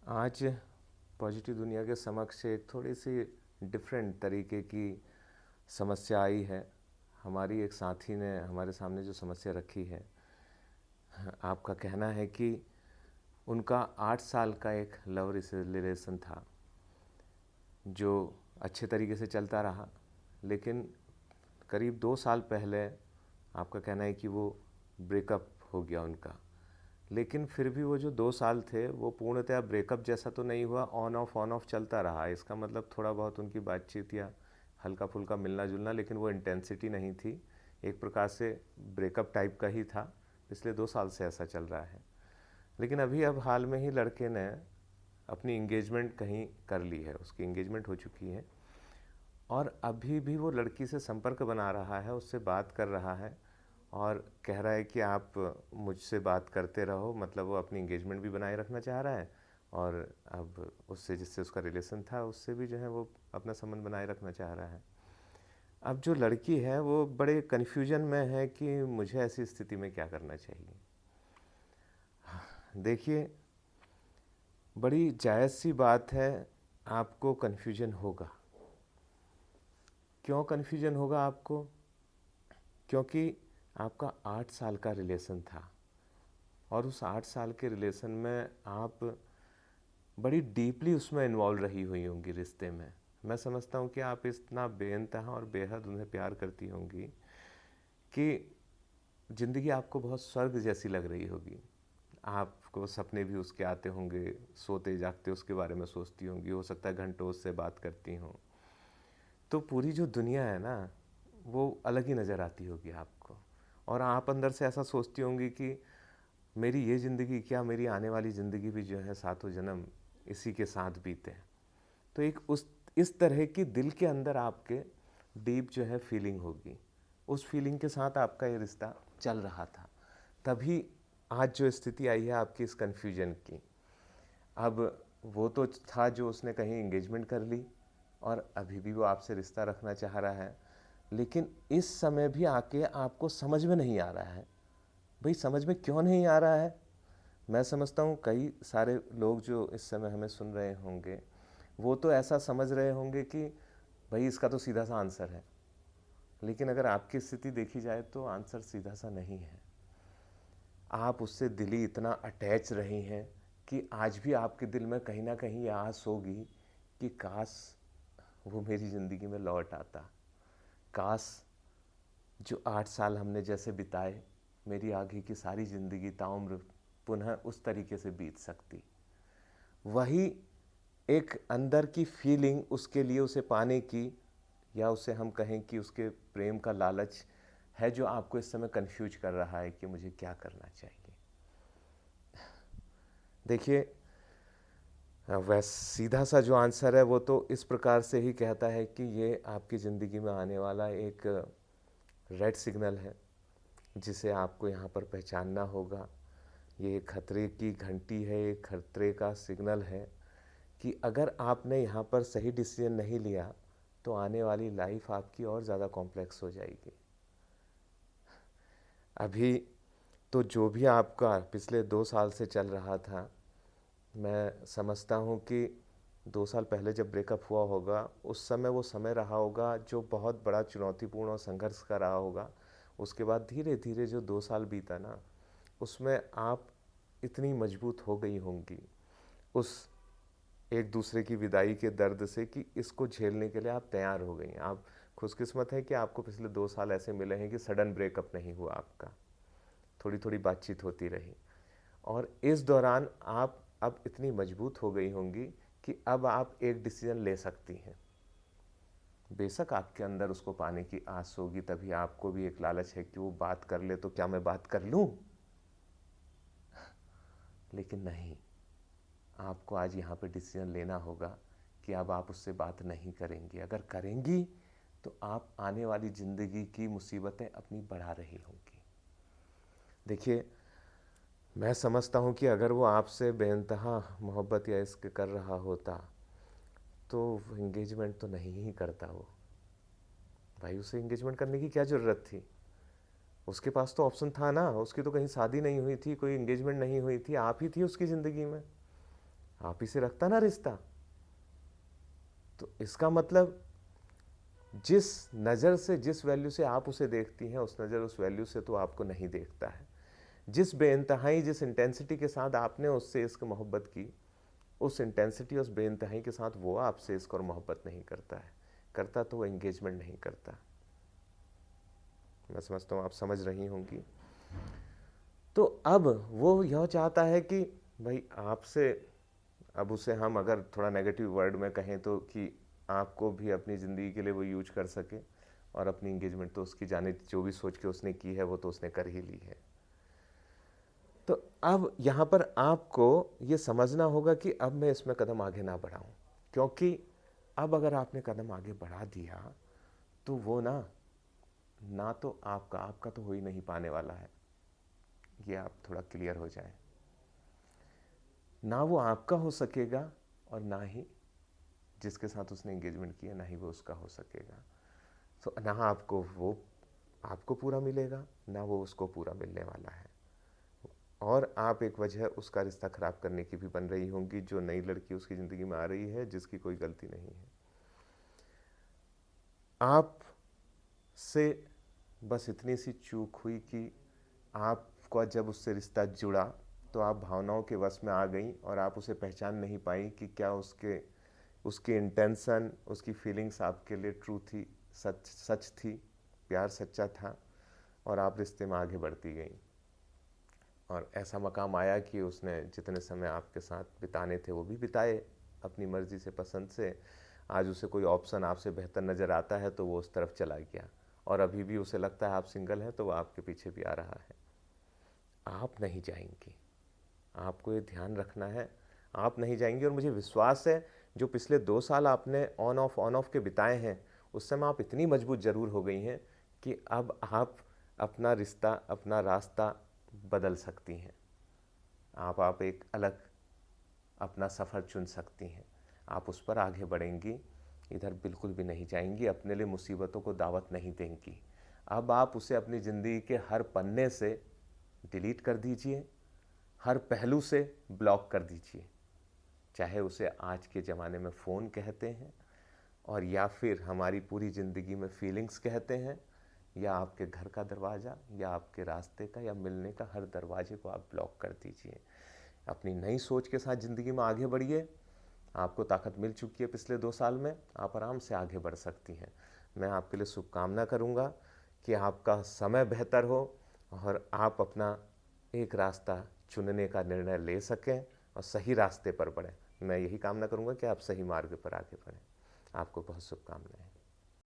आज पॉजिटिव दुनिया के समक्ष एक थोड़ी सी डिफरेंट तरीके की समस्या आई है। हमारी एक साथी ने हमारे सामने जो समस्या रखी है, आपका कहना है कि उनका 8 साल का एक लव रिलेशन था जो अच्छे तरीके से चलता रहा, लेकिन करीब 2 साल पहले आपका कहना है कि वो ब्रेकअप हो गया उनका। लेकिन फिर भी वो जो 2 साल थे वो पूर्णतः ब्रेकअप जैसा तो नहीं हुआ, ऑन ऑफ चलता रहा। इसका मतलब थोड़ा बहुत उनकी बातचीत या हल्का फुल्का मिलना जुलना, लेकिन वो इंटेंसिटी नहीं थी। एक प्रकार से ब्रेकअप टाइप का ही था। पिछले 2 साल से ऐसा चल रहा है। लेकिन अभी अब हाल में ही लड़के ने अपनी इंगेजमेंट कहीं कर ली है, उसकी इंगेजमेंट हो चुकी है और अभी भी वो लड़की से संपर्क बना रहा है, उससे बात कर रहा है और कह रहा है कि आप मुझसे बात करते रहो। मतलब वो अपनी इंगेजमेंट भी बनाए रखना चाह रहा है और अब उससे जिससे उसका रिलेशन था उससे भी जो है वो अपना संबंध बनाए रखना चाह रहा है। अब जो लड़की है वो बड़े कन्फ्यूजन में है कि मुझे ऐसी स्थिति में क्या करना चाहिए। देखिए, बड़ी जायज़ सी बात है, आपको कन्फ्यूजन होगा। क्यों कन्फ्यूजन होगा आपको? क्योंकि आपका 8 साल का रिलेशन था और उस 8 साल के रिलेशन में आप बड़ी डीपली उसमें इन्वॉल्व रही हुई होंगी रिश्ते में। मैं समझता हूँ कि आप इतना बेइंतहा और बेहद उन्हें प्यार करती होंगी कि ज़िंदगी आपको बहुत स्वर्ग जैसी लग रही होगी। आपको सपने भी उसके आते होंगे, सोते जागते उसके बारे में सोचती होंगी, हो सकता है घंटों उससे बात करती हों। तो पूरी जो दुनिया है ना, वो अलग ही नज़र आती होगी आपको। और आप अंदर से ऐसा सोचती होंगी कि मेरी ये ज़िंदगी क्या, मेरी आने वाली ज़िंदगी भी जो है सातों जन्म इसी के साथ बीते। तो एक उस इस तरह की दिल के अंदर आपके डीप जो है फीलिंग होगी। उस फीलिंग के साथ आपका ये रिश्ता चल रहा था। तभी आज जो स्थिति आई है आपकी इस कन्फ्यूजन की। अब वो तो था जो उसने कहीं इंगेजमेंट कर ली और अभी भी वो आपसे रिश्ता रखना चाह रहा है, लेकिन इस समय भी आके आपको समझ में नहीं आ रहा है। भाई समझ में क्यों नहीं आ रहा है? मैं समझता हूँ कई सारे लोग जो इस समय हमें सुन रहे होंगे वो तो ऐसा समझ रहे होंगे कि भाई इसका तो सीधा सा आंसर है। लेकिन अगर आपकी स्थिति देखी जाए तो आंसर सीधा सा नहीं है। आप उससे दिली इतना अटैच रही हैं कि आज भी आपके दिल में कहीं ना कहीं ये आस होगी कि काश वो मेरी ज़िंदगी में लौट आता। काश जो 8 साल हमने जैसे बिताए, मेरी आगे की सारी ज़िंदगी ताउम्र पुनः उस तरीके से बीत सकती। वही एक अंदर की फीलिंग उसके लिए उसे पाने की, या उसे हम कहें कि उसके प्रेम का लालच है जो आपको इस समय कंफ्यूज कर रहा है कि मुझे क्या करना चाहिए। देखिए, वह सीधा सा जो आंसर है वो तो इस प्रकार से ही कहता है कि ये आपकी ज़िंदगी में आने वाला एक रेड सिग्नल है जिसे आपको यहाँ पर पहचानना होगा। ये खतरे की घंटी है, एक खतरे का सिग्नल है कि अगर आपने यहाँ पर सही डिसीजन नहीं लिया तो आने वाली लाइफ आपकी और ज़्यादा कॉम्प्लेक्स हो जाएगी। अभी तो जो भी आपका पिछले 2 साल से चल रहा था, मैं समझता हूँ कि 2 साल पहले जब ब्रेकअप हुआ होगा उस समय वो समय रहा होगा जो बहुत बड़ा चुनौतीपूर्ण और संघर्ष का रहा होगा। उसके बाद धीरे धीरे जो 2 साल बीता ना, उसमें आप इतनी मजबूत हो गई होंगी उस एक दूसरे की विदाई के दर्द से कि इसको झेलने के लिए आप तैयार हो गई। आप खुशकिस्मत हैं कि आपको पिछले 2 साल ऐसे मिले हैं कि सडन ब्रेकअप नहीं हुआ आपका, थोड़ी थोड़ी बातचीत होती रही। और इस दौरान आप अब इतनी मजबूत हो गई होंगी कि अब आप एक डिसीजन ले सकती हैं। बेशक आपके अंदर उसको पाने की आस होगी, तभी आपको भी एक लालच है कि वो बात कर ले तो क्या मैं बात कर लूं, लेकिन नहीं, आपको आज यहाँ पे डिसीजन लेना होगा कि अब आप उससे बात नहीं करेंगी। अगर करेंगी तो आप आने वाली ज़िंदगी की मुसीबतें अपनी बढ़ा रही होंगी। देखिए, मैं समझता हूँ कि अगर वो आपसे बेइंतहा मोहब्बत या इश्क कर रहा होता तो इंगेजमेंट तो नहीं ही करता वो। भाई उसे इंगेजमेंट करने की क्या ज़रूरत थी? उसके पास तो ऑप्शन था ना, उसकी तो कहीं शादी नहीं हुई थी, कोई इंगेजमेंट नहीं हुई थी, आप ही थी उसकी ज़िंदगी में। आप ही से रखता ना रिश्ता। तो इसका मतलब जिस नज़र से, जिस वैल्यू से आप उसे देखती हैं, उस नज़र उस वैल्यू से तो आपको नहीं देखता है। जिस बेइंतहाई, जिस इंटेंसिटी के साथ आपने उससे इश्क मोहब्बत की, उस इंटेंसिटी, उस बेइंतहाई के साथ वो आपसे इश्क और मोहब्बत नहीं करता है। करता तो वो एंगेजमेंट नहीं करता। मैं समझता हूँ आप समझ रही होंगी। तो अब वो यह चाहता है कि भाई आपसे, अब उसे हम अगर थोड़ा नेगेटिव वर्ड में कहें तो, कि आपको भी अपनी ज़िंदगी के लिए वो यूज कर सके, और अपनी इंगेजमेंट तो उसकी जाने, जो भी सोच के उसने की है वो तो उसने कर ही ली है। तो अब यहाँ पर आपको ये समझना होगा कि अब मैं इसमें कदम आगे ना बढ़ाऊँ, क्योंकि अब अगर आपने कदम आगे बढ़ा दिया तो वो ना तो आपका तो हो ही नहीं पाने वाला है, ये आप थोड़ा क्लियर हो जाए। ना वो आपका हो सकेगा, और ना ही जिसके साथ उसने एंगेजमेंट किया, ना ही वो उसका हो सकेगा। तो ना आपको वो आपको पूरा मिलेगा, ना वो उसको पूरा मिलने वाला है। और आप एक वजह उसका रिश्ता खराब करने की भी बन रही होंगी, जो नई लड़की उसकी ज़िंदगी में आ रही है, जिसकी कोई गलती नहीं है। आप से बस इतनी सी चूक हुई कि आपका जब उससे रिश्ता जुड़ा तो आप भावनाओं के वश में आ गई, और आप उसे पहचान नहीं पाई कि क्या उसकी इंटेंशन, उसकी फीलिंग्स आपके लिए ट्रू थी, सच थी, प्यार सच्चा था, और आप रिश्ते में आगे बढ़ती गई। और ऐसा मकाम आया कि उसने जितने समय आपके साथ बिताने थे वो भी बिताए अपनी मर्ज़ी से, पसंद से। आज उसे कोई ऑप्शन आपसे बेहतर नज़र आता है तो वो उस तरफ चला गया, और अभी भी उसे लगता है आप सिंगल हैं तो वो आपके पीछे भी आ रहा है। आप नहीं जाएंगी, आपको ये ध्यान रखना है, आप नहीं जाएंगी। और मुझे विश्वास है जो पिछले 2 साल आपने ऑन ऑफ के बिताए हैं, उस समय आप इतनी मजबूत ज़रूर हो गई हैं कि अब आप अपना रिश्ता, अपना रास्ता बदल सकती हैं। आप एक अलग अपना सफ़र चुन सकती हैं। आप उस पर आगे बढ़ेंगी, इधर बिल्कुल भी नहीं जाएंगी, अपने लिए मुसीबतों को दावत नहीं देंगी। अब आप उसे अपनी ज़िंदगी के हर पन्ने से डिलीट कर दीजिए, हर पहलू से ब्लॉक कर दीजिए। चाहे उसे आज के ज़माने में फ़ोन कहते हैं, और या फिर हमारी पूरी ज़िंदगी में फीलिंग्स कहते हैं, या आपके घर का दरवाज़ा, या आपके रास्ते का, या मिलने का हर दरवाजे को आप ब्लॉक कर दीजिए। अपनी नई सोच के साथ ज़िंदगी में आगे बढ़िए। आपको ताकत मिल चुकी है पिछले 2 साल में, आप आराम से आगे बढ़ सकती हैं। मैं आपके लिए शुभकामना करूँगा कि आपका समय बेहतर हो, और आप अपना एक रास्ता चुनने का निर्णय ले सकें और सही रास्ते पर बढ़ें। मैं यही कामना करूँगा कि आप सही मार्ग पर आगे बढ़ें। आपको बहुत शुभकामनाएं।